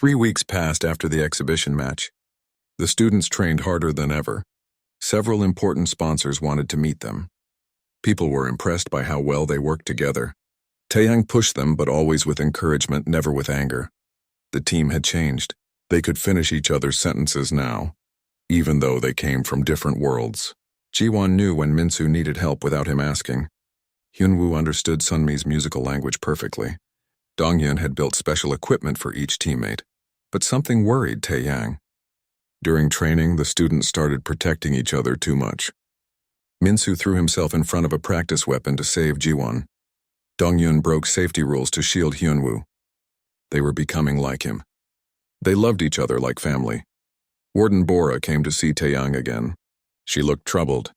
3 weeks passed after the exhibition match. The students trained harder than ever. Several important sponsors wanted to meet them. People were impressed by how well they worked together. Taeyang pushed them, but always with encouragement, never with anger. The team had changed. They could finish each other's sentences now, even though they came from different worlds. Jiwon knew when Minsu needed help without him asking. Hyunwoo understood Sunmi's musical language perfectly. Dongyun had built special equipment for each teammate, but something worried Taeyang. During training, the students started protecting each other too much. Minsu threw himself in front of a practice weapon to save Jiwon. Dongyun broke safety rules to shield Hyunwoo. They were becoming like him. They loved each other like family. Warden Bora came to see Taeyang again. She looked troubled.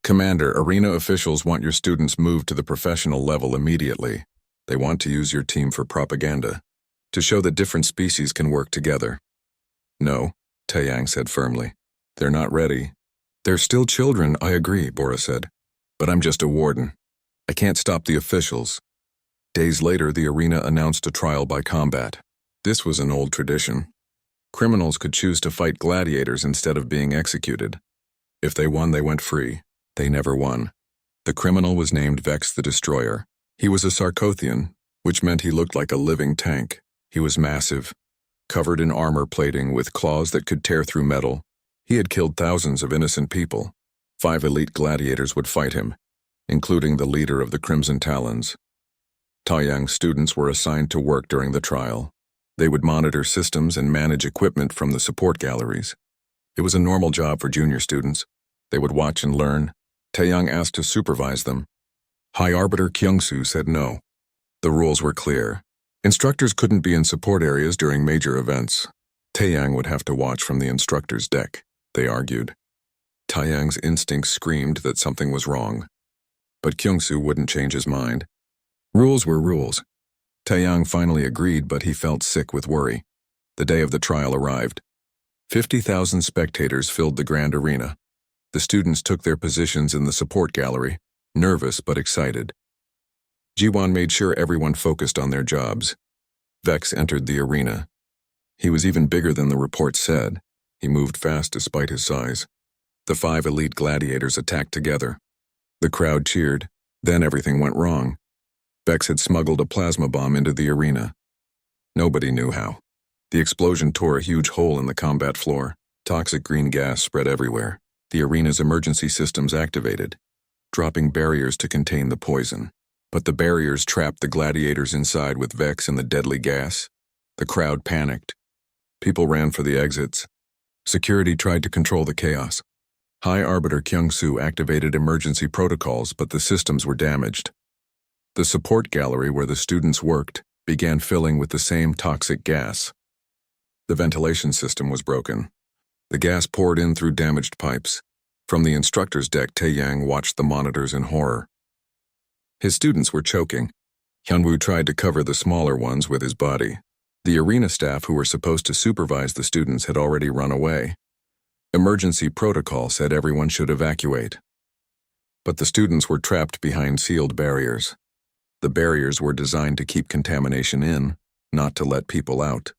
"Commander, arena officials want your students moved to the professional level immediately. They want to use your team for propaganda, to show that different species can work together." "No," Taeyang said firmly. "They're not ready." "They're still children, I agree," Bora said. "But I'm just a warden. I can't stop the officials." Days later, the arena announced a trial by combat. This was an old tradition. Criminals could choose to fight gladiators instead of being executed. If they won, they went free. They never won. The criminal was named Vex the Destroyer. He was a Sarkothian, which meant he looked like a living tank. He was massive, covered in armor plating with claws that could tear through metal. He had killed thousands of innocent people. 5 elite gladiators would fight him, including the leader of the Crimson Talons. Taeyang's students were assigned to work during the trial. They would monitor systems and manage equipment from the support galleries. It was a normal job for junior students. They would watch and learn. Taeyang asked to supervise them. High Arbiter Kyungsoo said no. The rules were clear. Instructors couldn't be in support areas during major events. Taeyang would have to watch from the instructor's deck, they argued. Taeyang's instincts screamed that something was wrong. But Kyungsoo wouldn't change his mind. Rules were rules. Taeyang finally agreed, but he felt sick with worry. The day of the trial arrived. 50,000 spectators filled the grand arena. The students took their positions in the support gallery, nervous but excited. Jiwon made sure everyone focused on their jobs. Vex entered the arena. He was even bigger than the report said. He moved fast despite his size. The 5 elite gladiators attacked together. The crowd cheered. Then everything went wrong. Vex had smuggled a plasma bomb into the arena. Nobody knew how. The explosion tore a huge hole in the combat floor. Toxic green gas spread everywhere. The arena's emergency systems activated, dropping barriers to contain the poison. But the barriers trapped the gladiators inside with Vex and the deadly gas. The crowd panicked. People ran for the exits. Security tried to control the chaos. High Arbiter Kyungsoo activated emergency protocols, but the systems were damaged. The support gallery where the students worked began filling with the same toxic gas. The ventilation system was broken. The gas poured in through damaged pipes. From the instructor's deck, Taeyang watched the monitors in horror. His students were choking. Hyunwoo tried to cover the smaller ones with his body. The arena staff who were supposed to supervise the students had already run away. Emergency protocol said everyone should evacuate. But the students were trapped behind sealed barriers. The barriers were designed to keep contamination in, not to let people out.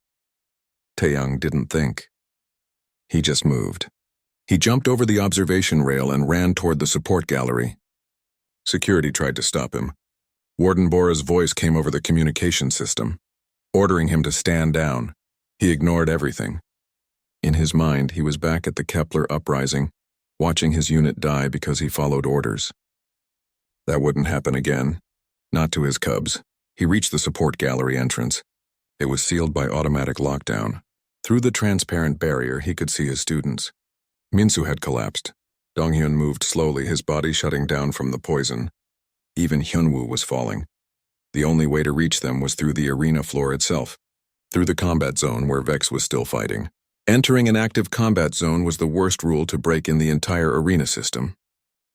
Taeyang didn't think. He just moved. He jumped over the observation rail and ran toward the support gallery. Security tried to stop him. Warden Bora's voice came over the communication system, ordering him to stand down. He ignored everything. In his mind, he was back at the Kepler uprising, watching his unit die because he followed orders. That wouldn't happen again. Not to his cubs. He reached the support gallery entrance. It was sealed by automatic lockdown. Through the transparent barrier, he could see his students. Minsu had collapsed. Donghyun moved slowly, his body shutting down from the poison. Even Hyunwoo was falling. The only way to reach them was through the arena floor itself, through the combat zone where Vex was still fighting. Entering an active combat zone was the worst rule to break in the entire arena system.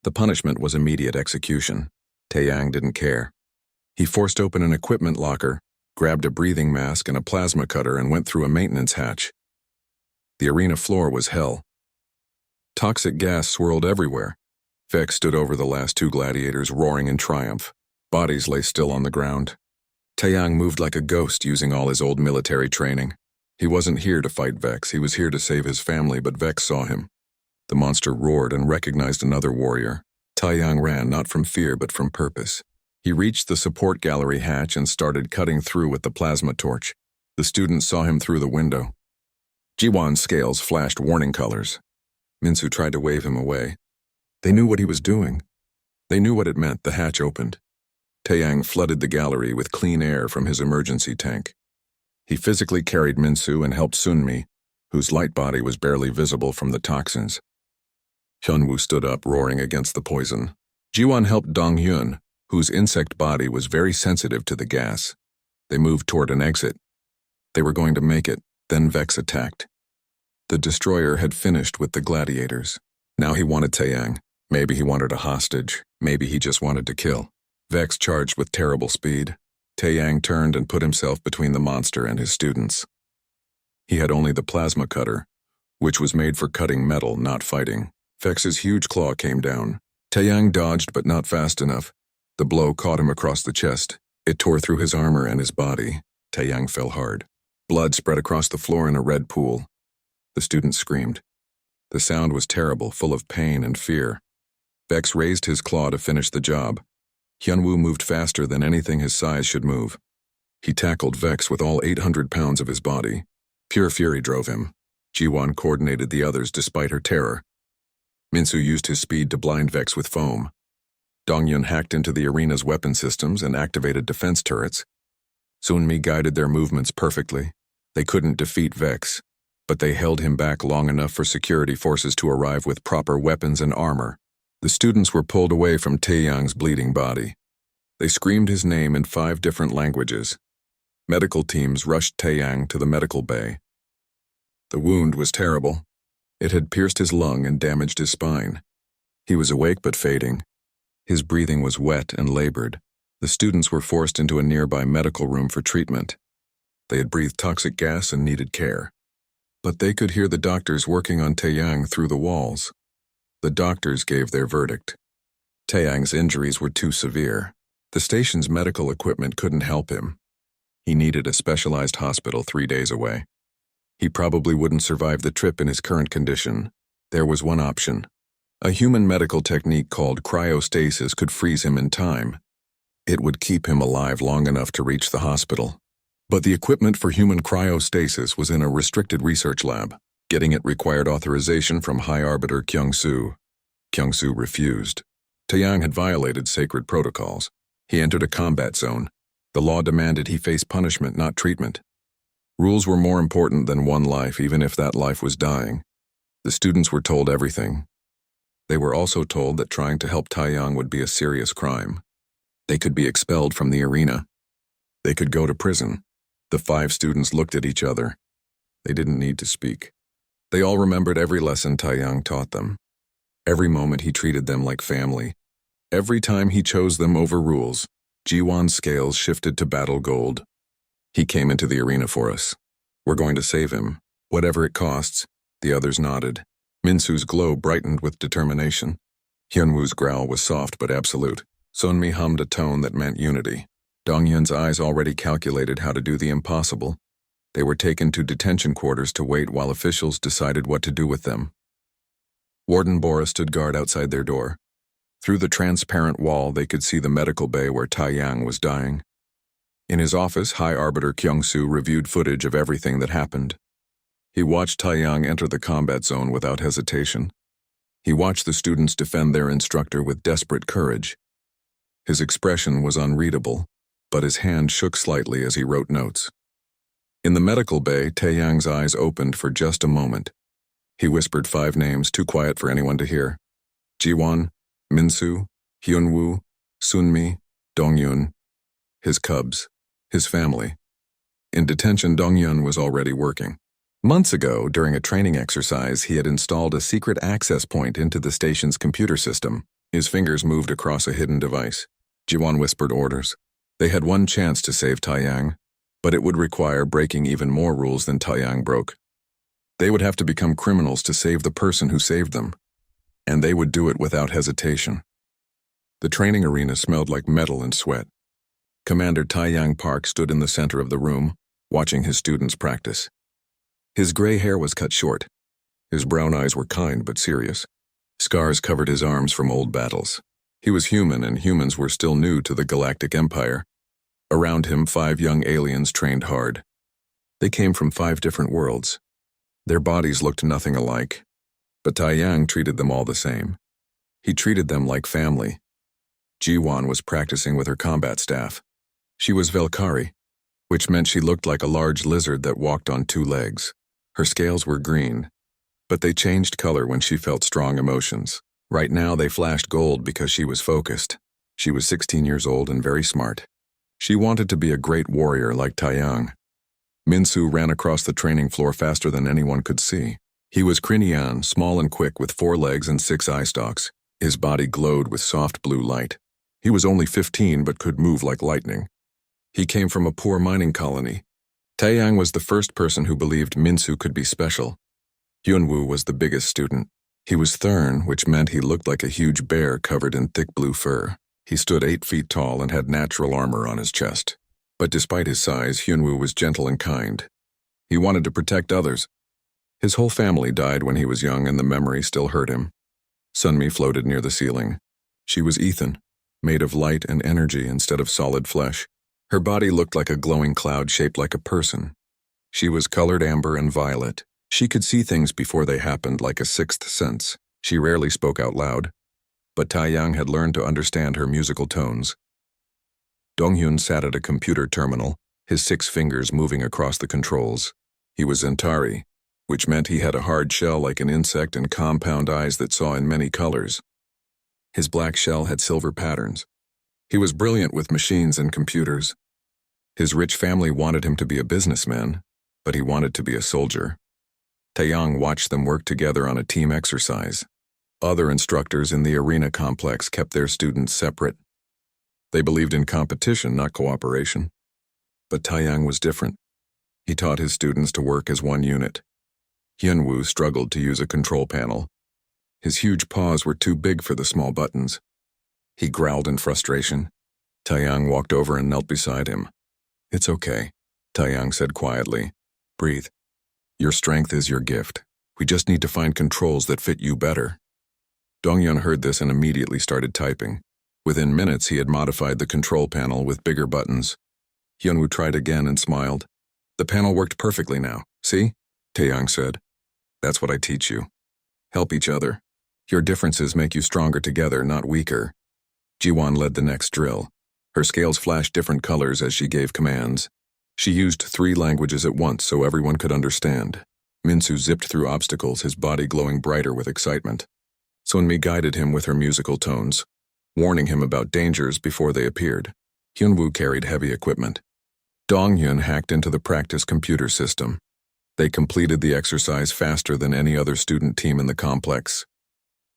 The punishment was immediate execution. Taeyang didn't care. He forced open an equipment locker, grabbed a breathing mask and a plasma cutter and went through a maintenance hatch. The arena floor was hell. Toxic gas swirled everywhere. Vex stood over the last 2 gladiators, roaring in triumph. Bodies lay still on the ground. Taeyang moved like a ghost, using all his old military training. He wasn't here to fight Vex, he was here to save his family, but Vex saw him. The monster roared and recognized another warrior. Taiyang ran, not from fear but from purpose. He reached the support gallery hatch and started cutting through with the plasma torch. The students saw him through the window. Jiwan's scales flashed warning colors. Minsu tried to wave him away. They knew what he was doing. They knew what it meant. The hatch opened. Taiyang flooded the gallery with clean air from his emergency tank. He physically carried Minsu and helped Sunmi, whose light body was barely visible from the toxins. Hyunwoo stood up, roaring against the poison. Jiwan helped Donghyun, whose insect body was very sensitive to the gas. They moved toward an exit. They were going to make it, then Vex attacked. The destroyer had finished with the gladiators. Now he wanted Taiyang. Maybe he wanted a hostage. Maybe he just wanted to kill. Vex charged with terrible speed. Taiyang turned and put himself between the monster and his students. He had only the plasma cutter, which was made for cutting metal, not fighting. Vex's huge claw came down. Taiyang dodged, but not fast enough. The blow caught him across the chest. It tore through his armor and his body. Taiyang fell hard. Blood spread across the floor in a red pool. The student screamed. The sound was terrible, full of pain and fear. Vex raised his claw to finish the job. Hyunwoo moved faster than anything his size should move. He tackled Vex with all 800 pounds of his body. Pure fury drove him. Jiwan coordinated the others despite her terror. Minsu used his speed to blind Vex with foam. Dongyun hacked into the arena's weapon systems and activated defense turrets. Sunmi guided their movements perfectly. They couldn't defeat Vex, but they held him back long enough for security forces to arrive with proper weapons and armor. The students were pulled away from Taeyang's bleeding body. They screamed his name in 5 different languages. Medical teams rushed Taeyang to the medical bay. The wound was terrible. It had pierced his lung and damaged his spine. He was awake but fading. His breathing was wet and labored. The students were forced into a nearby medical room for treatment. They had breathed toxic gas and needed care. But they could hear the doctors working on Taeyang through the walls. The doctors gave their verdict. Taeyang's injuries were too severe. The station's medical equipment couldn't help him. He needed a specialized hospital 3 days away. He probably wouldn't survive the trip in his current condition. There was one option. A human medical technique called cryostasis could freeze him in time. It would keep him alive long enough to reach the hospital. But the equipment for human cryostasis was in a restricted research lab. Getting it required authorization from High Arbiter Kyung-soo. Kyung-soo refused. Taeyang had violated sacred protocols. He entered a combat zone. The law demanded he face punishment, not treatment. Rules were more important than one life, even if that life was dying. The students were told everything. They were also told that trying to help Taeyang would be a serious crime. They could be expelled from the arena. They could go to prison. The 5 students looked at each other. They didn't need to speak. They all remembered every lesson Taeyang taught them. Every moment he treated them like family. Every time he chose them over rules, Jiwan's scales shifted to battle gold. He came into the arena for us. We're going to save him, whatever it costs. The others nodded. Minsu's glow brightened with determination. Hyunwoo's growl was soft but absolute. Sunmi hummed a tone that meant unity. Dongyun's eyes already calculated how to do the impossible. They were taken to detention quarters to wait while officials decided what to do with them. Warden Bora stood guard outside their door. Through the transparent wall, they could see the medical bay where Taeyang was dying. In his office, High Arbiter Kyung-soo reviewed footage of everything that happened. He watched Taeyang enter the combat zone without hesitation. He watched the students defend their instructor with desperate courage. His expression was unreadable, but his hand shook slightly as he wrote notes. In the medical bay, Taeyang's eyes opened for just a moment. He whispered 5 names, too quiet for anyone to hear. Jiwan, Minsu, Hyunwoo, Sunmi, Dongyun, his cubs, his family. In detention, Dongyun was already working. Months ago, during a training exercise, he had installed a secret access point into the station's computer system. His fingers moved across a hidden device. Jiwan whispered orders. They had one chance to save Taeyang, but it would require breaking even more rules than Taeyang broke. They would have to become criminals to save the person who saved them, and they would do it without hesitation. The training arena smelled like metal and sweat. Commander Taeyang Park stood in the center of the room, watching his students practice. His gray hair was cut short. His brown eyes were kind but serious. Scars covered his arms from old battles. He was human, and humans were still new to the Galactic Empire. Around him, 5 young aliens trained hard. They came from 5 different worlds. Their bodies looked nothing alike, but Taiyang treated them all the same. He treated them like family. Jiwan was practicing with her combat staff. She was Velkari, which meant she looked like a large lizard that walked on 2 legs. Her scales were green, but they changed color when she felt strong emotions. Right now they flashed gold because she was focused. She was 16 years old and very smart. She wanted to be a great warrior like Taiyang. Minsu ran across the training floor faster than anyone could see. He was Crinian, small and quick with 4 legs and 6 eye stalks. His body glowed with soft blue light. He was only 15 but could move like lightning. He came from a poor mining colony. Taiyang was the first person who believed Minsu could be special. Hyunwoo was the biggest student. He was Thurn, which meant he looked like a huge bear covered in thick blue fur. He stood 8 feet tall and had natural armor on his chest. But despite his size, Hyunwoo was gentle and kind. He wanted to protect others. His whole family died when he was young, and the memory still hurt him. Sunmi floated near the ceiling. She was Ethan, made of light and energy instead of solid flesh. Her body looked like a glowing cloud shaped like a person. She was colored amber and violet. She could see things before they happened, like a 6th sense. She rarely spoke out loud, but Taiyang had learned to understand her musical tones. Donghyun sat at a computer terminal, his 6 fingers moving across the controls. He was Zentari, which meant he had a hard shell like an insect and compound eyes that saw in many colors. His black shell had silver patterns. He was brilliant with machines and computers. His rich family wanted him to be a businessman, but he wanted to be a soldier. Taeyang watched them work together on a team exercise. Other instructors in the arena complex kept their students separate. They believed in competition, not cooperation. But Taeyang was different. He taught his students to work as one unit. Hyunwoo struggled to use a control panel. His huge paws were too big for the small buttons. He growled in frustration. Taeyang walked over and knelt beside him. "It's okay," Taeyang said quietly. "Breathe. Your strength is your gift. We just need to find controls that fit you better." Donghyun heard this and immediately started typing. Within minutes, he had modified the control panel with bigger buttons. Hyunwoo tried again and smiled. "The panel worked perfectly now. See?" Taeyang said. "That's what I teach you. Help each other. Your differences make you stronger together, not weaker." Jiwan led the next drill. Her scales flashed different colors as she gave commands. She used 3 languages at once so everyone could understand. Minsu zipped through obstacles, his body glowing brighter with excitement. Sunmi guided him with her musical tones, warning him about dangers before they appeared. Hyunwoo carried heavy equipment. Donghyun hacked into the practice computer system. They completed the exercise faster than any other student team in the complex.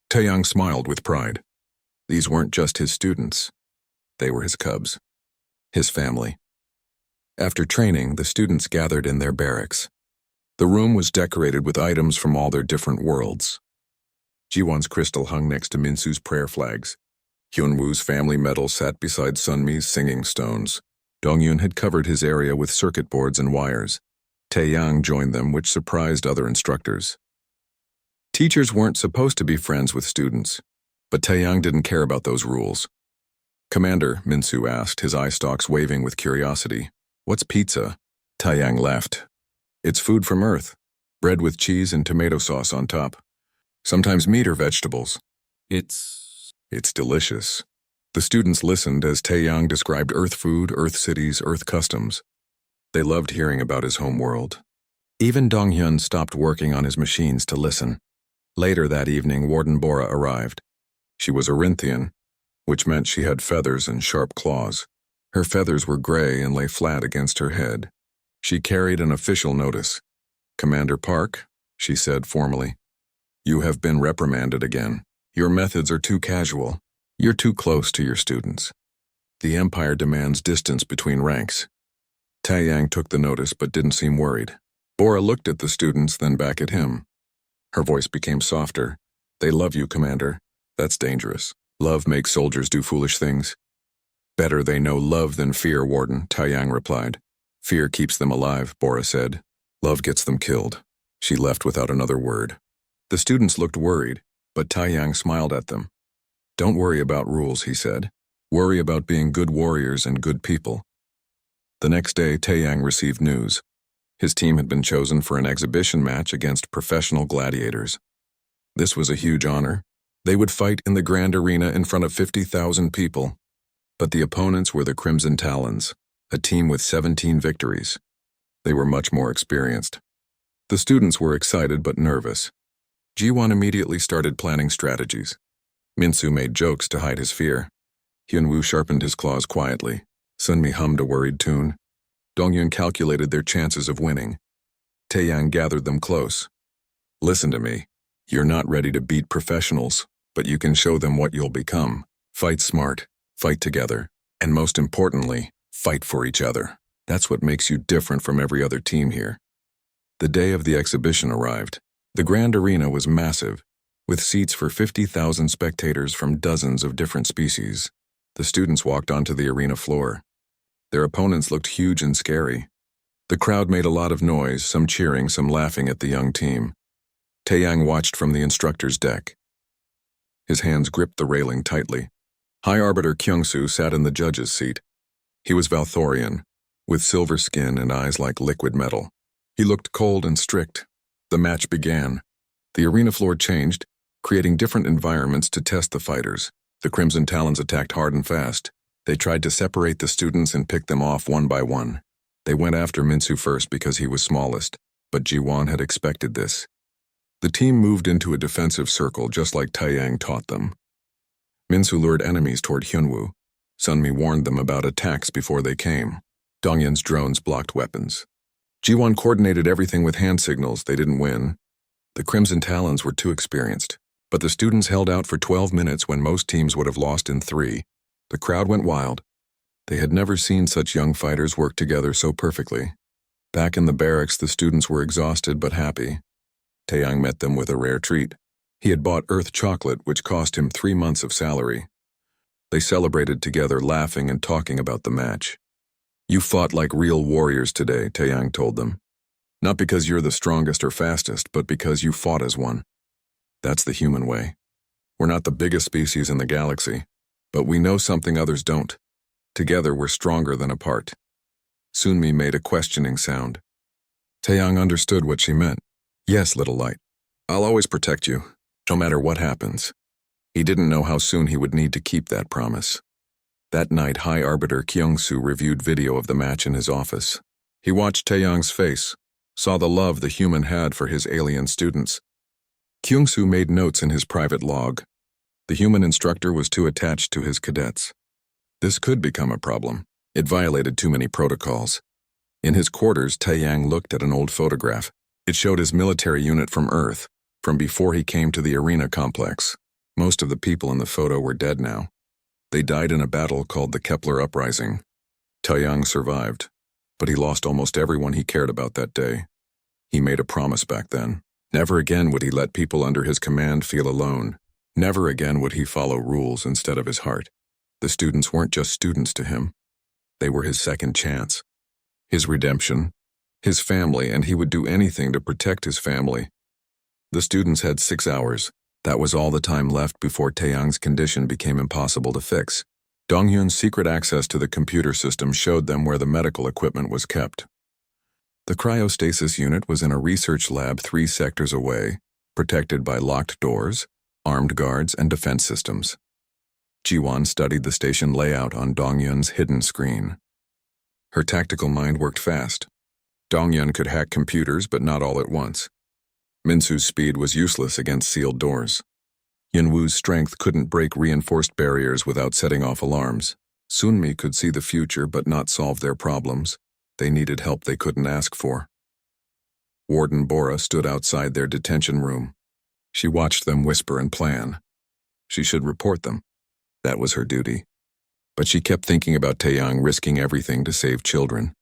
Taeyang smiled with pride. These weren't just his students. They were his cubs. His family. After training, the students gathered in their barracks. The room was decorated with items from all their different worlds. Jiwon's crystal hung next to Minsu's prayer flags. Hyunwoo's family medal sat beside Sunmi's singing stones. Dongyun had covered his area with circuit boards and wires. Taeyang joined them, which surprised other instructors. Teachers weren't supposed to be friends with students, but Taeyang didn't care about those rules. "Commander," Minsu asked, his eye stalks waving with curiosity, "what's pizza?" Taeyang laughed. "It's food from Earth, bread with cheese and tomato sauce on top. Sometimes meat or vegetables. It's delicious." The students listened as Taeyang described Earth food, Earth cities, Earth customs. They loved hearing about his home world. Even Donghyun stopped working on his machines to listen. Later that evening, Warden Bora arrived. She was Orinthian, which meant she had feathers and sharp claws. Her feathers were gray and lay flat against her head. She carried an official notice. "Commander Park," she said formally, "you have been reprimanded again. Your methods are too casual. You're too close to your students. The Empire demands distance between ranks." Taeyang took the notice but didn't seem worried. Bora looked at the students, then back at him. Her voice became softer. "They love you, Commander. That's dangerous. Love makes soldiers do foolish things." "Better they know love than fear, Warden," Taeyang replied. "Fear keeps them alive," Bora said. Love gets them killed. She left without another word. The students looked worried, but Taiyang smiled at them. Don't worry about rules, he said. Worry about being good warriors and good people. The next day, Taiyang received news. His team had been chosen for an exhibition match against professional gladiators. This was a huge honor. They would fight in the grand arena in front of 50,000 people. But the opponents were the Crimson Talons, a team with 17 victories. They were much more experienced. The students were excited but nervous. Jiwon immediately started planning strategies. Minsu made jokes to hide his fear. Hyunwoo sharpened his claws quietly. Sunmi hummed a worried tune. Dongyun calculated their chances of winning. Taeyang gathered them close. Listen to me. You're not ready to beat professionals, but you can show them what you'll become. Fight smart, fight together, and most importantly, fight for each other. That's what makes you different from every other team here. The day of the exhibition arrived. The grand arena was massive, with seats for 50,000 spectators from dozens of different species. The students walked onto the arena floor. Their opponents looked huge and scary. The crowd made a lot of noise, some cheering, some laughing at the young team. Taeyang watched from the instructor's deck. His hands gripped the railing tightly. High Arbiter Kyungsoo sat in the judge's seat. He was Valthorian, with silver skin and eyes like liquid metal. He looked cold and strict. The match began. The arena floor changed, creating different environments to test the fighters. The Crimson Talons attacked hard and fast. They tried to separate the students and pick them off one by one. They went after Minsu first because he was smallest, but Jiwon had expected this. The team moved into a defensive circle just like Taeyang taught them. Minsu lured enemies toward Hyunwoo. Sunmi warned them about attacks before they came. Dongyun's drones blocked weapons. Jiwon coordinated everything with hand signals. They didn't win. The Crimson Talons were too experienced, but the students held out for 12 minutes when most teams would have lost in 3. The crowd went wild. They had never seen such young fighters work together so perfectly. Back in the barracks, the students were exhausted but happy. Taeyang met them with a rare treat. He had bought Earth chocolate, which cost him 3 months of salary. They celebrated together, laughing and talking about the match. You fought like real warriors today, Taeyang told them. Not because you're the strongest or fastest, but because you fought as one. That's the human way. We're not the biggest species in the galaxy, but we know something others don't. Together we're stronger than apart. Sunmi made a questioning sound. Taeyang understood what she meant. Yes, little light. I'll always protect you, no matter what happens. He didn't know how soon he would need to keep that promise. That night, High Arbiter Kyungsoo reviewed video of the match in his office. He watched Taeyang's face, saw the love the human had for his alien students. Kyungsoo made notes in his private log. The human instructor was too attached to his cadets. This could become a problem. It violated too many protocols. In his quarters, Taeyang looked at an old photograph. It showed his military unit from Earth, from before he came to the arena complex. Most of the people in the photo were dead now. They died in a battle called the Kepler Uprising. Taeyang survived, but he lost almost everyone he cared about that day. He made a promise back then. Never again would he let people under his command feel alone. Never again would he follow rules instead of his heart. The students weren't just students to him. They were his second chance, his redemption, his family, and he would do anything to protect his family. The students had 6 hours. That was all the time left before Taeyang's condition became impossible to fix. Dongyun's secret access to the computer system showed them where the medical equipment was kept. The cryostasis unit was in a research lab 3 sectors away, protected by locked doors, armed guards, and defense systems. Jiwon studied the station layout on Dongyun's hidden screen. Her tactical mind worked fast. Dongyun could hack computers, but not all at once. Minsu's speed was useless against sealed doors. Yinwu's strength couldn't break reinforced barriers without setting off alarms. Sunmi could see the future but not solve their problems. They needed help they couldn't ask for. Warden Bora stood outside their detention room. She watched them whisper and plan. She should report them. That was her duty. But she kept thinking about Taeyang risking everything to save children.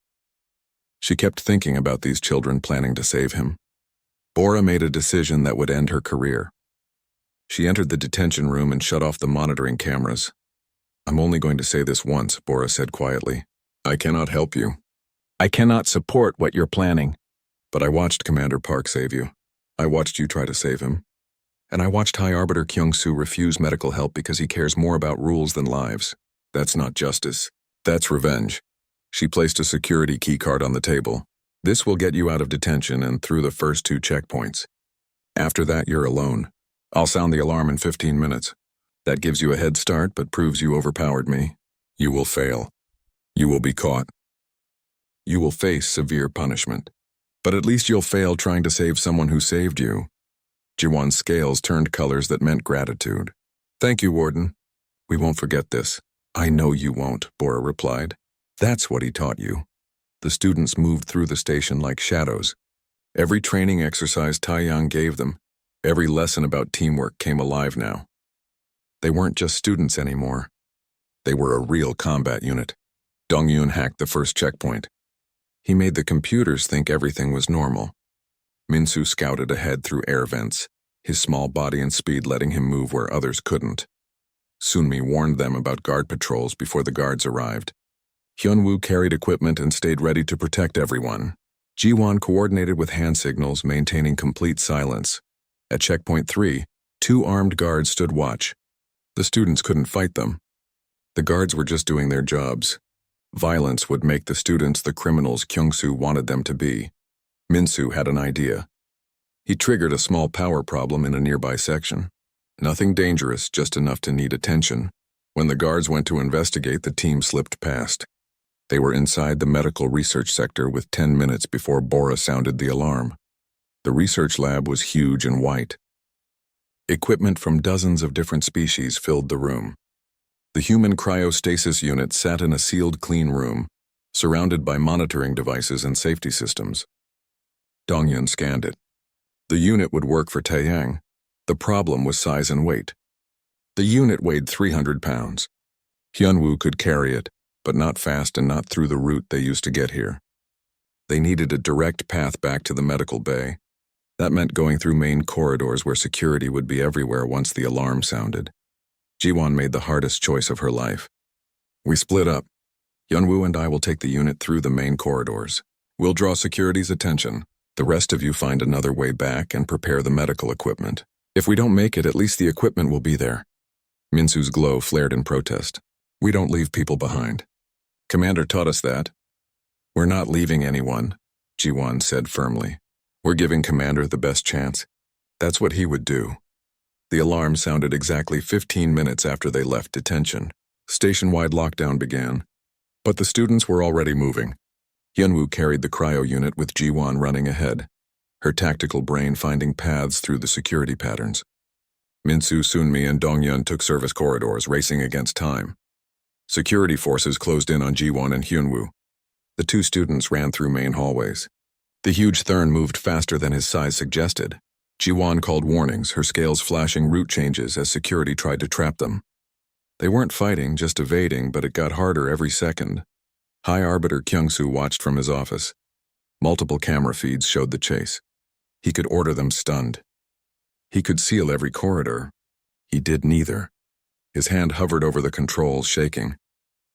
She kept thinking about these children planning to save him. Bora made a decision that would end her career. She entered the detention room and shut off the monitoring cameras. I'm only going to say this once, Bora said quietly. I cannot help you. I cannot support what you're planning. But I watched Commander Park save you. I watched you try to save him. And I watched High Arbiter Kyung-soo refuse medical help because he cares more about rules than lives. That's not justice. That's revenge. She placed a security keycard on the table. This will get you out of detention and through the first 2 checkpoints. After that, you're alone. I'll sound the alarm in 15 minutes. That gives you a head start, but proves you overpowered me. You will fail. You will be caught. You will face severe punishment. But at least you'll fail trying to save someone who saved you. Ji-won's scales turned colors that meant gratitude. Thank you, Warden. We won't forget this. I know you won't, Bora replied. That's what he taught you. The students moved through the station like shadows. Every training exercise Taeyang gave them, every lesson about teamwork came alive now. They weren't just students anymore. They were a real combat unit. Dong-yun hacked the first checkpoint. He made the computers think everything was normal. Min-soo scouted ahead through air vents, his small body and speed letting him move where others couldn't. Sunmi warned them about guard patrols before the guards arrived. Hyun-woo carried equipment and stayed ready to protect everyone. Ji-won coordinated with hand signals, maintaining complete silence. At checkpoint 3, 2 armed guards stood watch. The students couldn't fight them. The guards were just doing their jobs. Violence would make the students the criminals Kyung-soo wanted them to be. Min-soo had an idea. He triggered a small power problem in a nearby section. Nothing dangerous, just enough to need attention. When the guards went to investigate, the team slipped past. They were inside the medical research sector with 10 minutes before Bora sounded the alarm. The research lab was huge and white. Equipment from dozens of different species filled the room. The human cryostasis unit sat in a sealed clean room, surrounded by monitoring devices and safety systems. Dong-yun scanned it. The unit would work for Taeyang. The problem was size and weight. The unit weighed 300 pounds. Hyun-woo could carry it, but not fast and not through the route they used to get here. They needed a direct path back to the medical bay. That meant going through main corridors where security would be everywhere once the alarm sounded. Ji-won made the hardest choice of her life. We split up. Hyun-woo and I will take the unit through the main corridors. We'll draw security's attention. The rest of you find another way back and prepare the medical equipment. If we don't make it, at least the equipment will be there. Min-soo's glow flared in protest. We don't leave people behind. Commander taught us that. We're not leaving anyone, Ji-won said firmly. We're giving Commander the best chance. That's what he would do. The alarm sounded exactly 15 minutes after they left detention. Station-wide lockdown began. But the students were already moving. Hyun-woo carried the cryo unit with Ji-won running ahead, her tactical brain finding paths through the security patterns. Min-soo, Sunmi, and Dong-yun took service corridors, racing against time. Security forces closed in on Ji-won and Hyun-woo. The 2 students ran through main hallways. The huge Thurn moved faster than his size suggested. Ji-won called warnings, her scales flashing route changes as security tried to trap them. They weren't fighting, just evading, but it got harder every second. High Arbiter Kyung-soo watched from his office. Multiple camera feeds showed the chase. He could order them stunned. He could seal every corridor. He did neither. His hand hovered over the controls, shaking.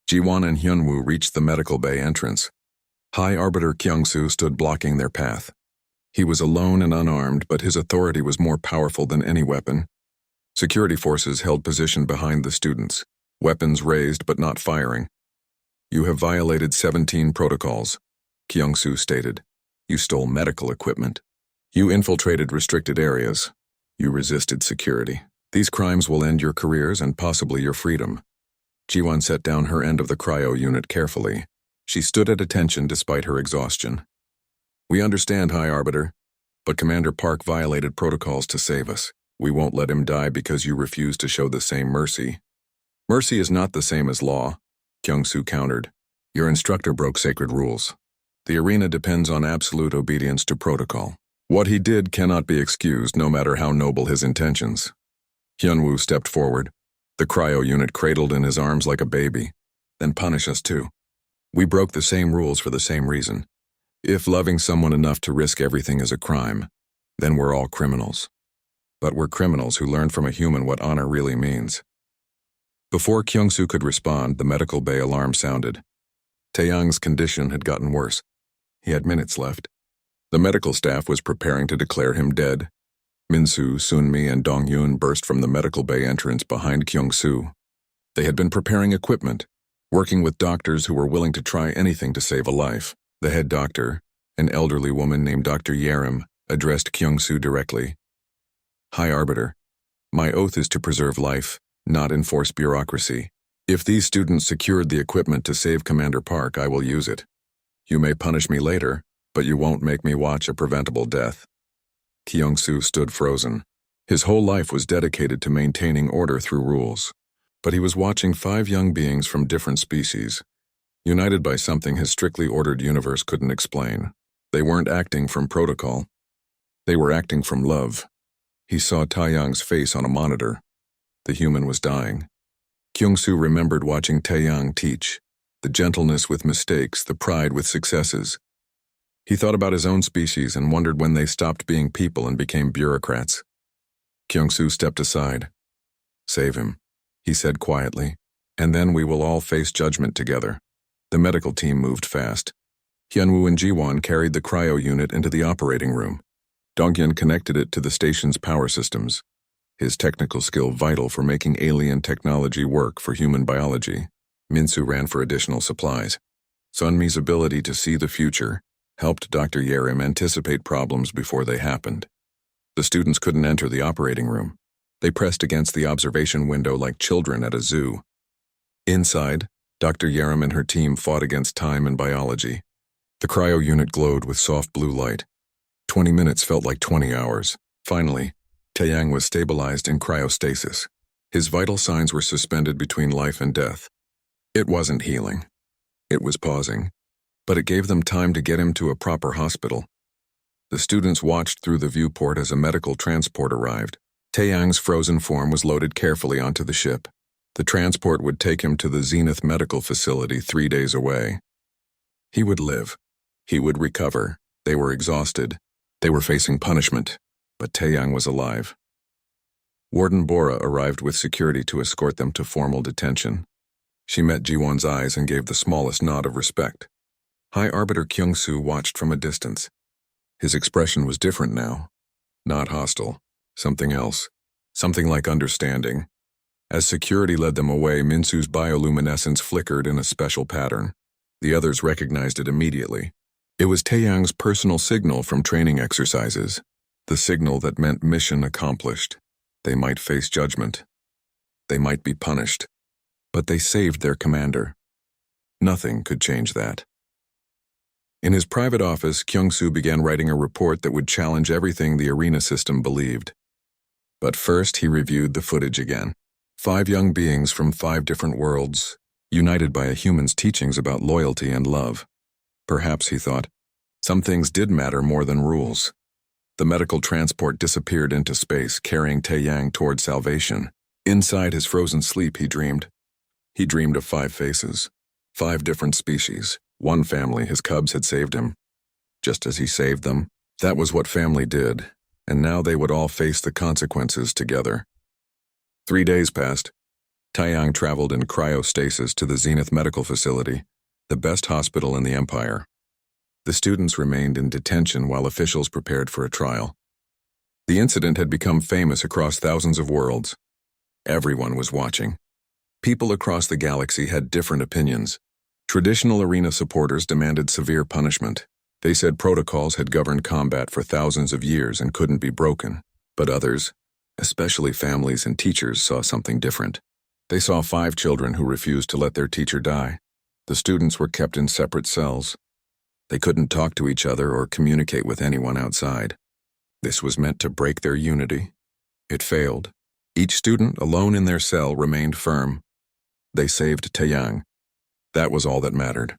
Ji-won and Hyun-woo reached the medical bay entrance. High Arbiter Kyung-soo stood blocking their path. He was alone and unarmed, but his authority was more powerful than any weapon. Security forces held position behind the students, weapons raised but not firing. You have violated 17 protocols, Kyung-soo stated. You stole medical equipment. You infiltrated restricted areas. You resisted security. These crimes will end your careers and possibly your freedom. Ji-won set down her end of the cryo unit carefully. She stood at attention despite her exhaustion. We understand, High Arbiter, but Commander Park violated protocols to save us. We won't let him die because you refuse to show the same mercy. Mercy is not the same as law, Kyung-soo countered. Your instructor broke sacred rules. The arena depends on absolute obedience to protocol. What he did cannot be excused, no matter how noble his intentions. Hyun-woo stepped forward, the cryo unit cradled in his arms like a baby. Then punish us too. We broke the same rules for the same reason. If loving someone enough to risk everything is a crime, then we're all criminals. But we're criminals who learn from a human what honor really means. Before Kyung-soo could respond, the medical bay alarm sounded. Taeyang's condition had gotten worse. He had minutes left. The medical staff was preparing to declare him dead. Minsu, Sunmi, and Dongyun burst from the medical bay entrance behind Kyung-soo. They had been preparing equipment, working with doctors who were willing to try anything to save a life. The head doctor, an elderly woman named Dr. Yerim, addressed Kyung-soo directly. "High Arbiter, my oath is to preserve life, not enforce bureaucracy. If these students secured the equipment to save Commander Park, I will use it. You may punish me later, but you won't make me watch a preventable death." Kyung-soo stood frozen. His whole life was dedicated to maintaining order through rules. But he was watching 5 young beings from different species, united by something his strictly ordered universe couldn't explain. They weren't acting from protocol. They were acting from love. He saw Taeyang's face on a monitor. The human was dying. Kyung-soo remembered watching Taeyang teach, the gentleness with mistakes, the pride with successes. He thought about his own species and wondered when they stopped being people and became bureaucrats. Kyung-soo stepped aside. "Save him," he said quietly, "and then we will all face judgment together." The medical team moved fast. Hyunwoo and Jiwon carried the cryo unit into the operating room. Donghyun connected it to the station's power systems, his technical skill vital for making alien technology work for human biology. Minsu ran for additional supplies. Sunmi's ability to see the future helped Dr. Yerim anticipate problems before they happened. The students couldn't enter the operating room. They pressed against the observation window like children at a zoo. Inside, Dr. Yerim and her team fought against time and biology. The cryo unit glowed with soft blue light. 20 minutes felt like 20 hours. Finally, Taeyang was stabilized in cryostasis. His vital signs were suspended between life and death. It wasn't healing. It was pausing. But it gave them time to get him to a proper hospital. The students watched through the viewport as a medical transport arrived. Taeyang's frozen form was loaded carefully onto the ship. The transport would take him to the Zenith Medical Facility 3 days away. He would live. He would recover. They were exhausted. They were facing punishment. But Taeyang was alive. Warden Bora arrived with security to escort them to formal detention. She met Jiwon's eyes and gave the smallest nod of respect. High Arbiter Kyung-soo watched from a distance. His expression was different now. Not hostile. Something else. Something like understanding. As security led them away, Minsu's bioluminescence flickered in a special pattern. The others recognized it immediately. It was Taeyang's personal signal from training exercises. The signal that meant mission accomplished. They might face judgment. They might be punished. But they saved their commander. Nothing could change that. In his private office, Kyung-soo began writing a report that would challenge everything the arena system believed. But first, he reviewed the footage again. 5 young beings from 5 different worlds, united by a human's teachings about loyalty and love. Perhaps, he thought, some things did matter more than rules. The medical transport disappeared into space, carrying Taeyang toward salvation. Inside his frozen sleep, he dreamed. He dreamed of 5 faces, 5 different species. 1 family, his cubs had saved him. Just as he saved them, that was what family did, and now they would all face the consequences together. 3 days passed. Taeyang traveled in cryostasis to the Zenith Medical Facility, the best hospital in the Empire. The students remained in detention while officials prepared for a trial. The incident had become famous across thousands of worlds. Everyone was watching. People across the galaxy had different opinions. Traditional arena supporters demanded severe punishment. They said protocols had governed combat for thousands of years and couldn't be broken. But others, especially families and teachers, saw something different. They saw 5 children who refused to let their teacher die. The students were kept in separate cells. They couldn't talk to each other or communicate with anyone outside. This was meant to break their unity. It failed. Each student, alone in their cell, remained firm. They saved Taeyang. That was all that mattered.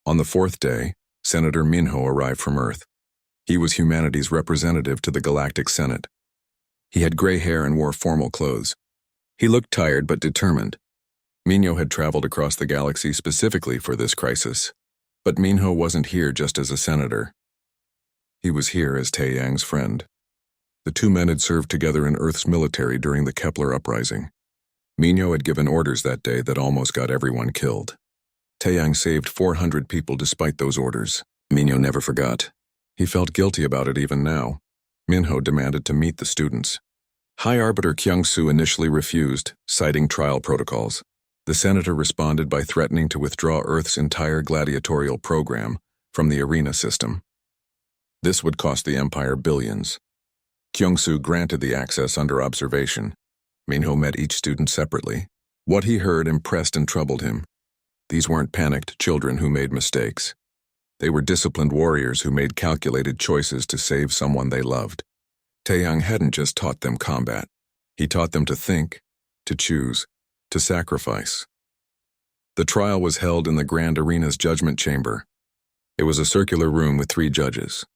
On the 4th day, Senator Minho arrived from Earth. He was humanity's representative to the Galactic Senate. He had gray hair and wore formal clothes. He looked tired but determined. Minho had traveled across the galaxy specifically for this crisis. But Minho wasn't here just as a senator. He was here as Taeyang's friend. The 2 men had served together in Earth's military during the Kepler uprising. Minho had given orders that day that almost got everyone killed. Taeyang saved 400 people despite those orders. Minho never forgot. He felt guilty about it even now. Minho demanded to meet the students. High Arbiter Kyung-soo initially refused, citing trial protocols. The senator responded by threatening to withdraw Earth's entire gladiatorial program from the arena system. This would cost the Empire billions. Kyung-soo granted the access under observation. Minho met each student separately. What he heard impressed and troubled him. These weren't panicked children who made mistakes. They were disciplined warriors who made calculated choices to save someone they loved. Taeyang hadn't just taught them combat. He taught them to think, to choose, to sacrifice. The trial was held in the Grand Arena's judgment chamber. It was a circular room with 3 judges.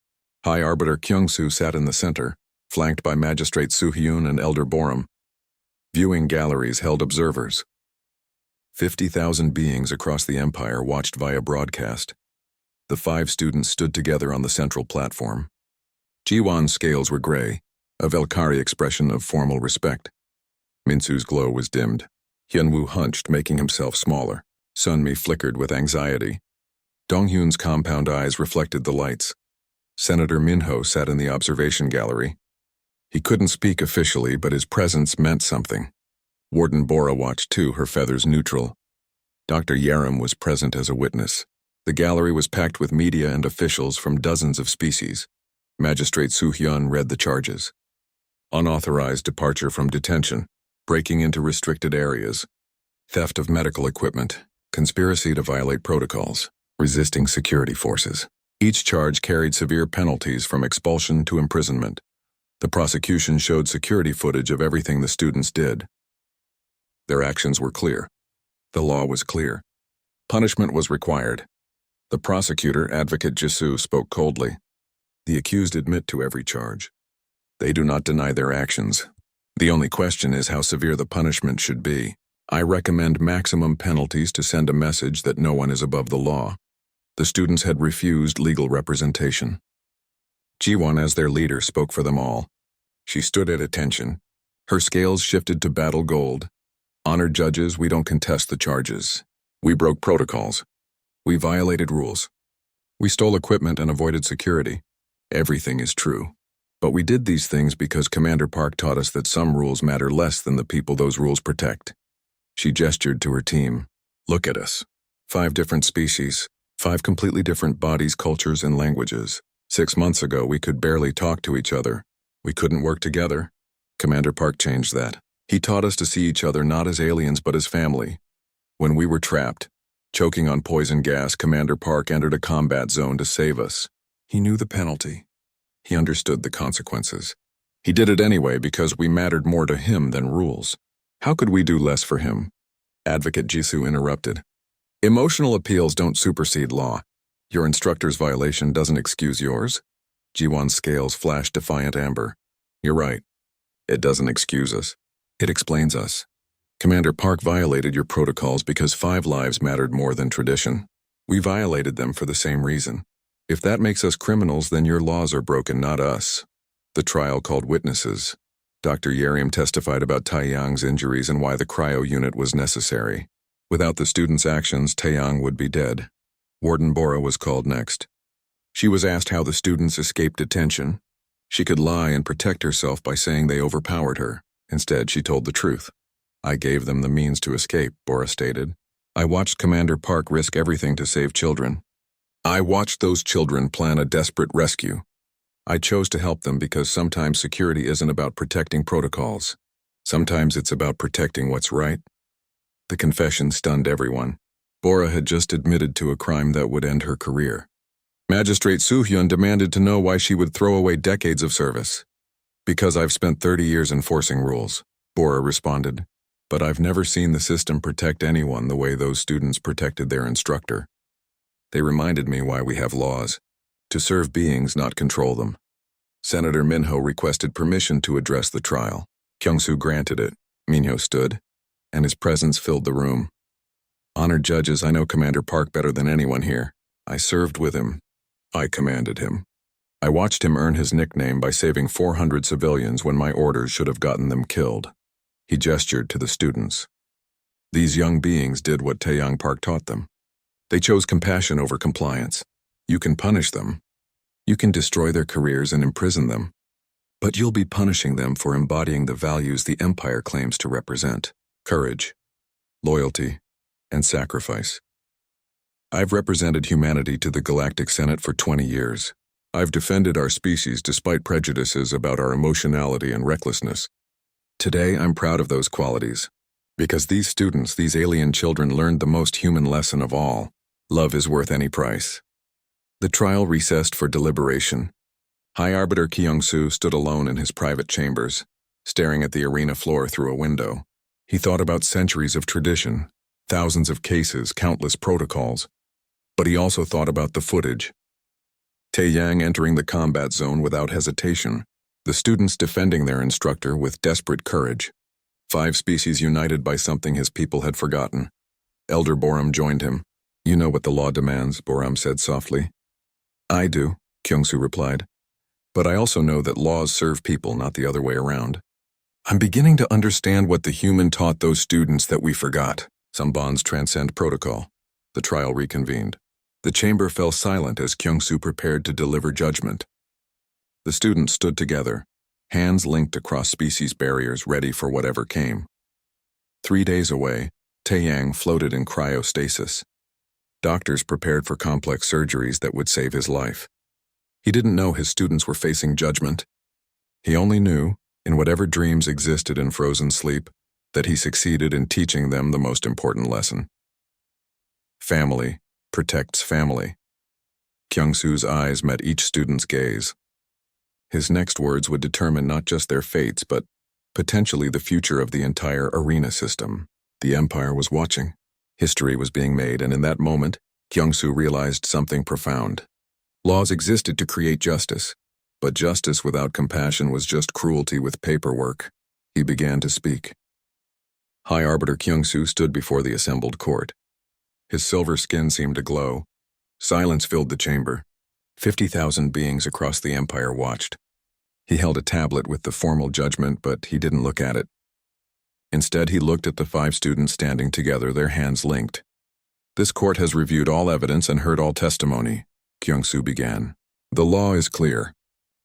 High Arbiter Kyung-soo sat in the center, flanked by Magistrate Soo-hyun and Elder Borum. Viewing galleries held observers. 50,000 beings across the Empire watched via broadcast. The 5 students stood together on the central platform. Jiwon's scales were gray, a Valkyrie expression of formal respect. Minsu's glow was dimmed. Hyunwoo hunched, making himself smaller. Sunmi flickered with anxiety. Donghyun's compound eyes reflected the lights. Senator Minho sat in the observation gallery. He couldn't speak officially, but his presence meant something. Warden Bora watched too, her feathers neutral. Dr. Yerim was present as a witness. The gallery was packed with media and officials from dozens of species. Magistrate Soo-hyun read the charges. Unauthorized departure from detention, breaking into restricted areas, theft of medical equipment, conspiracy to violate protocols, resisting security forces. Each charge carried severe penalties from expulsion to imprisonment. The prosecution showed security footage of everything the students did. Their actions were clear. The law was clear. Punishment was required. The prosecutor, Advocate Jisoo, spoke coldly. The accused admit to every charge. They do not deny their actions. The only question is how severe the punishment should be. I recommend maximum penalties to send a message that no one is above the law. The students had refused legal representation. Jiwon, as their leader, spoke for them all. She stood at attention. Her scales shifted to battle gold. Honored judges, we don't contest the charges. We broke protocols. We violated rules. We stole equipment and avoided security. Everything is true. But we did these things because Commander Park taught us that some rules matter less than the people those rules protect. She gestured to her team. Look at us. 5 different species, 5 completely different bodies, cultures, and languages. 6 months ago, we could barely talk to each other. We couldn't work together. Commander Park changed that. He taught us to see each other not as aliens but as family. When we were trapped, choking on poison gas, Commander Park entered a combat zone to save us. He knew the penalty. He understood the consequences. He did it anyway because we mattered more to him than rules. How could we do less for him? Advocate Jisoo interrupted. Emotional appeals don't supersede law. Your instructor's violation doesn't excuse yours. Jiwon's scales flashed defiant amber. You're right. It doesn't excuse us. It explains us. Commander Park violated your protocols because 5 lives mattered more than tradition. We violated them for the same reason. If that makes us criminals, then your laws are broken, not us. The trial called witnesses. Dr. Yerim testified about Taeyang's injuries and why the cryo unit was necessary. Without the students' actions, Taeyang would be dead. Warden Bora was called next. She was asked how the students escaped detention. She could lie and protect herself by saying they overpowered her. Instead, she told the truth. I gave them the means to escape, Bora stated. I watched Commander Park risk everything to save children. I watched those children plan a desperate rescue. I chose to help them because sometimes security isn't about protecting protocols. Sometimes it's about protecting what's right. The confession stunned everyone. Bora had just admitted to a crime that would end her career. Magistrate Soo-hyun demanded to know why she would throw away decades of service. Because I've spent 30 years enforcing rules, Bora responded. But I've never seen the system protect anyone the way those students protected their instructor. They reminded me why we have laws. To serve beings, not control them. Senator Minho requested permission to address the trial. Kyung-soo granted it. Minho stood, and his presence filled the room. Honored judges, I know Commander Park better than anyone here. I served with him. I commanded him. I watched him earn his nickname by saving 400 civilians when my orders should have gotten them killed. He gestured to the students. These young beings did what Taeyang Park taught them. They chose compassion over compliance. You can punish them, You can destroy their careers and imprison them, but you'll be punishing them for embodying the values the Empire claims to represent: courage, loyalty, and sacrifice. I've represented humanity to the Galactic Senate for 20 years. I've defended our species despite prejudices about our emotionality and recklessness. Today, I'm proud of those qualities, because these students, these alien children, learned the most human lesson of all: love is worth any price. The trial recessed for deliberation. High Arbiter Kyung-soo stood alone in his private chambers, staring at the arena floor through a window. He thought about centuries of tradition, thousands of cases, countless protocols. But he also thought about the footage. Tae-yang entering the combat zone without hesitation, the students defending their instructor with desperate courage. 5 species united by something his people had forgotten. Elder Boram joined him. "You know what the law demands," Boram said softly. "I do," Kyung-soo replied. "But I also know that laws serve people, not the other way around. I'm beginning to understand what the human taught those students that we forgot. Some bonds transcend protocol." The trial reconvened. The chamber fell silent as Kyung-soo prepared to deliver judgment. The students stood together, hands linked across species barriers, ready for whatever came. 3 days away, Tae-yang floated in cryostasis. Doctors prepared for complex surgeries that would save his life. He didn't know his students were facing judgment. He only knew, in whatever dreams existed in frozen sleep, that he succeeded in teaching them the most important lesson. Family protects family. Kyung-soo's eyes met each student's gaze. His next words would determine not just their fates, but potentially the future of the entire arena system. The Empire was watching. History was being made, and in that moment, Kyung-soo realized something profound. Laws existed to create justice, but justice without compassion was just cruelty with paperwork. He began to speak. High Arbiter Kyung-soo stood before the assembled court. His silver skin seemed to glow. Silence filled the chamber. 50,000 beings across the Empire watched. He held a tablet with the formal judgment, but he didn't look at it. Instead, he looked at the 5 students standing together, their hands linked. "This court has reviewed all evidence and heard all testimony," Kyung-soo began. "The law is clear.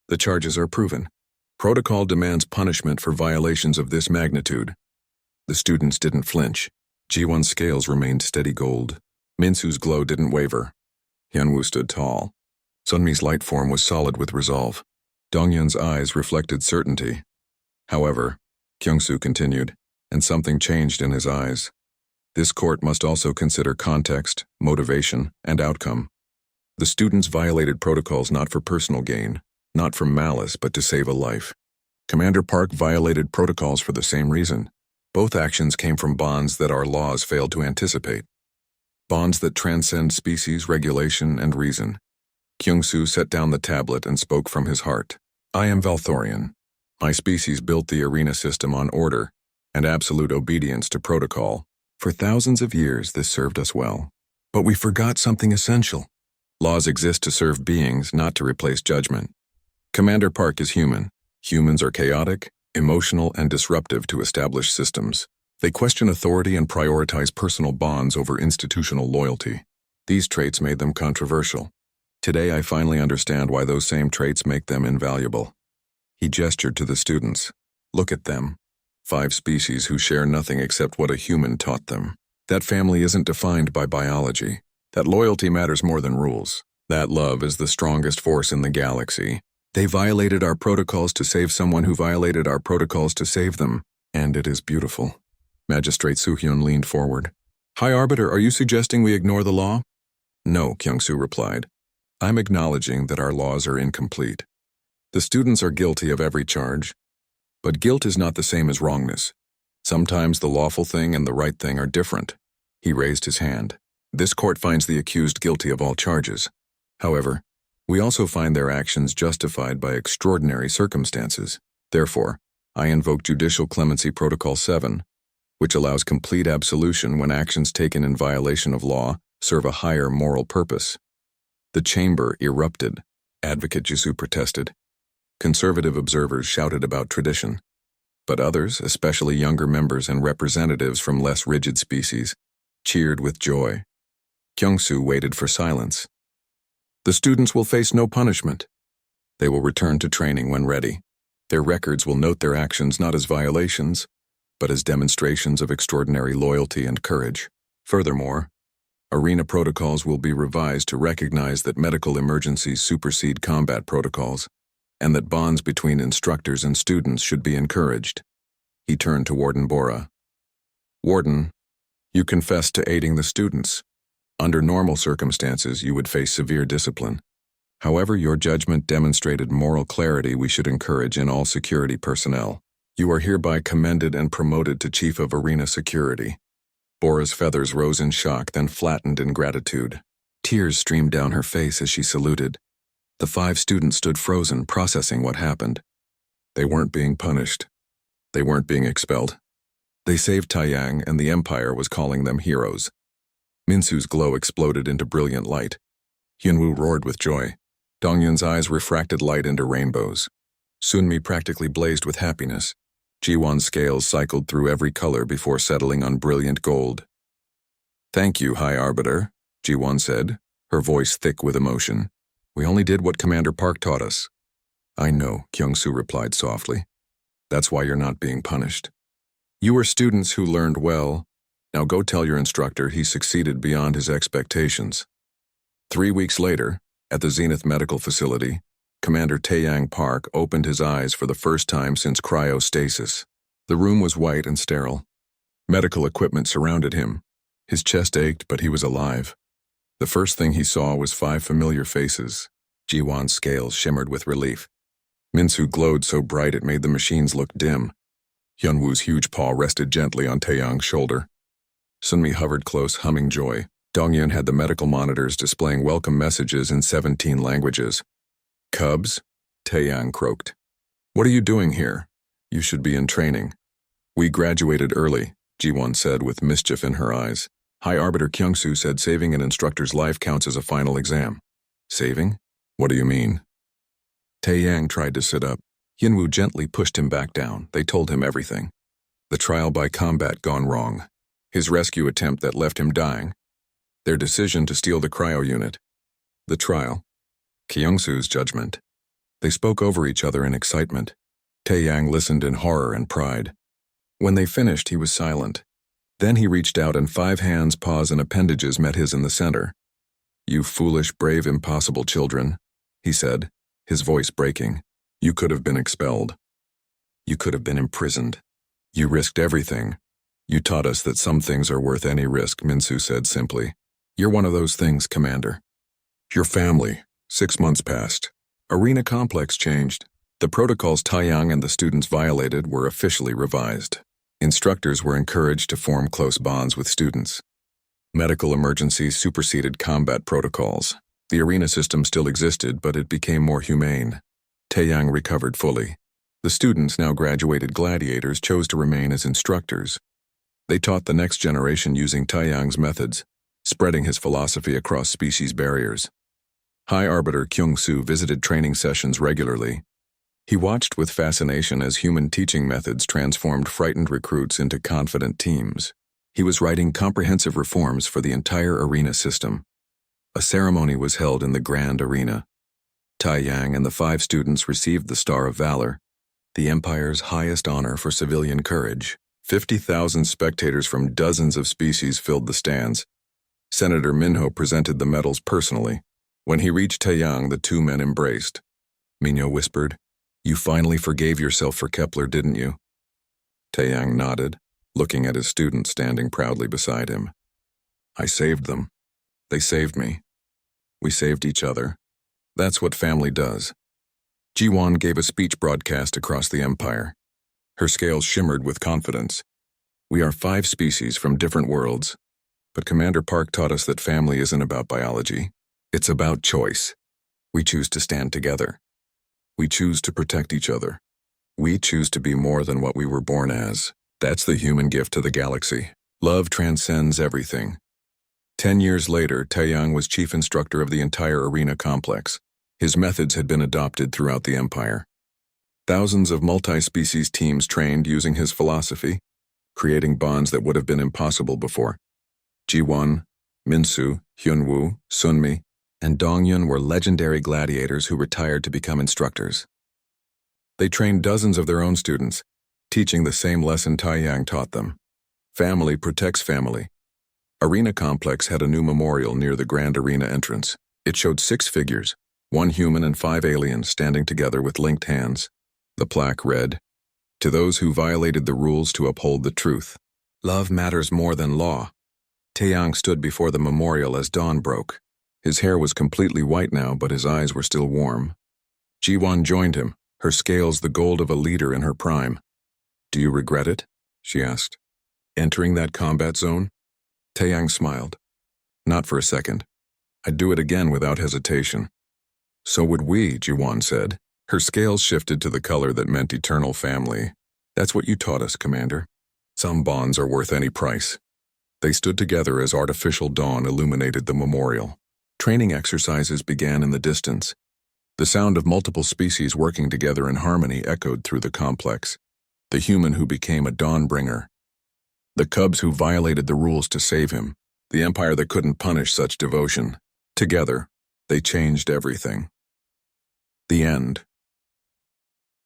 The charges are proven. Protocol demands punishment for violations of this magnitude." The students didn't flinch. Ji-won's scales remained steady gold. Min-soo's glow didn't waver. Hyun-woo stood tall. Sunmi's light form was solid with resolve. Dong-yun's eyes reflected certainty. However, Kyung-soo continued, and something changed in his eyes. This court must also consider context, motivation, and outcome. The students violated protocols not for personal gain, not from malice, but to save a life. Commander Park violated protocols for the same reason. Both actions came from bonds that our laws failed to anticipate. Bonds that transcend species, regulation, and reason. Kyung-soo set down the tablet and spoke from his heart. "I am Valthorian. My species built the arena system on order and absolute obedience to protocol. For thousands of years, this served us well. But we forgot something essential. Laws exist to serve beings, not to replace judgment. Commander Park is human. Humans are chaotic, emotional, and disruptive to established systems. They question authority and prioritize personal bonds over institutional loyalty. These traits made them controversial. Today, I finally understand why those same traits make them invaluable." He gestured to the students. "Look at them. 5 species who share nothing except what a human taught them. That family isn't defined by biology. That loyalty matters more than rules. That love is the strongest force in the galaxy. They violated our protocols to save someone who violated our protocols to save them, and it is beautiful." Magistrate Soo-hyun leaned forward. "High Arbiter, are you suggesting we ignore the law?" "No," Kyung-soo replied. "I'm acknowledging that our laws are incomplete. The students are guilty of every charge, but guilt is not the same as wrongness. Sometimes the lawful thing and the right thing are different." He raised his hand. "This court finds the accused guilty of all charges. However, we also find their actions justified by extraordinary circumstances. Therefore, I invoke Judicial Clemency Protocol 7, which allows complete absolution when actions taken in violation of law serve a higher moral purpose." The chamber erupted. Advocate Jisoo protested. Conservative observers shouted about tradition. But others, especially younger members and representatives from less rigid species, cheered with joy. Kyung-soo waited for silence. The students will face no punishment. They will return to training when ready. Their records will note their actions not as violations, but as demonstrations of extraordinary loyalty and courage. Furthermore, arena protocols will be revised to recognize that medical emergencies supersede combat protocols, and that bonds between instructors and students should be encouraged. He turned to Warden Bora. Warden, you confessed to aiding the students. Under normal circumstances, you would face severe discipline. However, your judgment demonstrated moral clarity we should encourage in all security personnel. You are hereby commended and promoted to Chief of Arena Security. Bora's feathers rose in shock, then flattened in gratitude. Tears streamed down her face as she saluted. The 5 students stood frozen, processing what happened. They weren't being punished. They weren't being expelled. They saved Taiyang, and the Empire was calling them heroes. Minsu's glow exploded into brilliant light. Hyunwoo roared with joy. Dongyun's eyes refracted light into rainbows. Sunmi practically blazed with happiness. Jiwon's scales cycled through every color before settling on brilliant gold. Thank you, High Arbiter, Jiwon said, her voice thick with emotion. We only did what Commander Park taught us. I know, Kyungsoo replied softly. That's why you're not being punished. You were students who learned well. Now go tell your instructor he succeeded beyond his expectations. 3 weeks later, at the Zenith Medical Facility, Commander Taeyang Park opened his eyes for the first time since cryostasis. The room was white and sterile. Medical equipment surrounded him. His chest ached, but he was alive. The first thing he saw was 5 familiar faces. Jiwon's scales shimmered with relief. Minsu glowed so bright it made the machines look dim. Hyunwoo's huge paw rested gently on Taeyang's shoulder. Sunmi hovered close, humming joy. Dongyun had the medical monitors displaying welcome messages in 17 languages. Cubs? Taeyang croaked. What are you doing here? You should be in training. We graduated early, Jiwon said with mischief in her eyes. High Arbiter Kyungsoo said saving an instructor's life counts as a final exam. Saving? What do you mean? Taeyang tried to sit up. Hyunwoo gently pushed him back down. They told him everything. The trial by combat gone wrong. His rescue attempt that left him dying. Their decision to steal the cryo unit. The trial. Kyungsoo's judgment. They spoke over each other in excitement. Taeyang listened in horror and pride. When they finished, he was silent. Then he reached out and 5 hands, paws, and appendages met his in the center. You foolish, brave, impossible children, he said, his voice breaking. You could have been expelled. You could have been imprisoned. You risked everything. You taught us that some things are worth any risk, Minsu said simply. You're one of those things, Commander. Your family. 6 months passed. Arena complex changed. The protocols Taeyang and the students violated were officially revised. Instructors were encouraged to form close bonds with students. Medical emergencies superseded combat protocols. The arena system still existed, but it became more humane. Taeyang recovered fully. The students, now graduated gladiators, chose to remain as instructors. They taught the next generation using Taeyang's methods, spreading his philosophy across species barriers. High Arbiter Kyungsoo visited training sessions regularly. He watched with fascination as human teaching methods transformed frightened recruits into confident teams. He was writing comprehensive reforms for the entire arena system. A ceremony was held in the Grand Arena. Taeyang and the 5 students received the Star of Valor, the Empire's highest honor for civilian courage. 50,000 spectators from dozens of species filled the stands. Senator Minho presented the medals personally. When he reached Taeyang, the 2 men embraced. Minho whispered, You finally forgave yourself for Kepler, didn't you? Taeyang nodded, looking at his student standing proudly beside him. I saved them. They saved me. We saved each other. That's what family does. Jiwon gave a speech broadcast across the Empire. Her scales shimmered with confidence. We are 5 species from different worlds, but Commander Park taught us that family isn't about biology. It's about choice. We choose to stand together. We choose to protect each other. We choose to be more than what we were born as. That's the human gift to the galaxy. Love transcends everything. 10 years later, Taeyang was chief instructor of the entire arena complex. His methods had been adopted throughout the Empire. Thousands of multi-species teams trained using his philosophy, creating bonds that would have been impossible before. Jiwon, Minsu, Hyunwoo, Sunmi, and Dongyun were legendary gladiators who retired to become instructors. They trained dozens of their own students, teaching the same lesson Taiyang taught them. Family protects family. Arena Complex had a new memorial near the Grand Arena entrance. It showed 6 figures, 1 human and 5 aliens standing together with linked hands. The plaque read, "To those who violated the rules to uphold the truth. Love matters more than law." Taeyang stood before the memorial as dawn broke. His hair was completely white now, but his eyes were still warm. Jiwan joined him, her scales the gold of a leader in her prime. "Do you regret it?" she asked. "Entering that combat zone?" Taeyang smiled. "Not for a second. I'd do it again without hesitation." "So would we," Jiwan said. Her scales shifted to the color that meant eternal family. "That's what you taught us, Commander. Some bonds are worth any price." They stood together as artificial dawn illuminated the memorial. Training exercises began in the distance. The sound of multiple species working together in harmony echoed through the complex. The human who became a dawnbringer. The cubs who violated the rules to save him. The empire that couldn't punish such devotion. Together, they changed everything. The end.